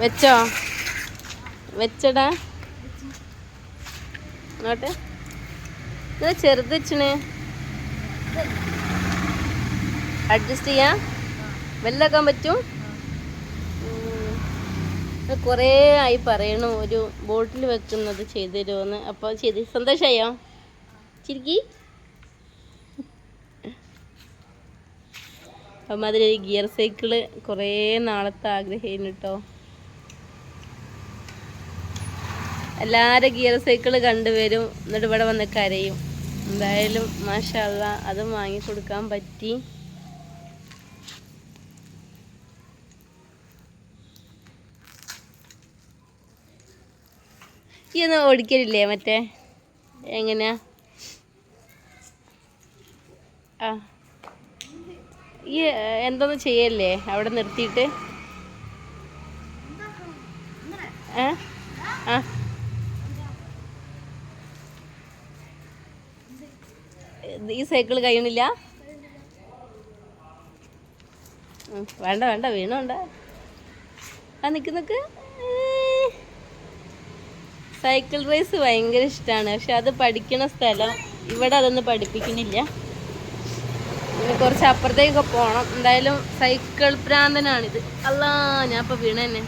വെച്ചോ? വെച്ചടാ അങ്ങോട്ട്. ഇത് ചെറുത് വെച്ചിന്. അഡ്ജസ്റ്റ് ചെയ്യാം, വെല്ലാക്കാൻ പറ്റും. കുറേ ആയി പറയണു ഒരു ബോട്ടിൽ വെക്കുന്നത് ചെയ്തു തരുമോന്ന്. അപ്പോൾ ചെയ്ത് സന്തോഷമായോ? ചിരിക്കി. അപ്പം അതിലൊരു ഗിയർ സൈക്കിള് കുറേ നാളത്തെ ആഗ്രഹമായിരുന്നു കേട്ടോ. എല്ലാവരും ഗിയർ സൈക്കിള് കണ്ടുവരും, എന്നിട്ട് ഇവിടെ വന്ന് കരയും. എന്തായാലും മാഷാ അല്ലാഹ് അതും വാങ്ങിക്കൊടുക്കാൻ പറ്റി. ഈ ഒന്നും ഓടിക്കലില്ലേ മറ്റേ എങ്ങനെയാ? ആ ഈ എന്തൊന്നും ചെയ്യല്ലേ അവിടെ നിർത്തിയിട്ട്? ആ ഈ സൈക്കിള് കഴിയണില്ല. വേണ്ട വേണ്ട, വീണോണ്ട. ആ നിക്ക്. സൈക്കിൾ റേസ് ഭയങ്കര ഇഷ്ടമാണ്, പക്ഷെ അത് പഠിക്കണ സ്ഥലം ഇവിടെ അതൊന്നും പഠിപ്പിക്കണില്ല. പിന്നെ കുറച്ച് അപ്പുറത്തേക്കൊക്കെ പോകണം. എന്തായാലും സൈക്കിൾ പ്രാന്തനാണിത്. അല്ലാ ഞാൻ ഇപ്പോൾ വീണ തന്നെ.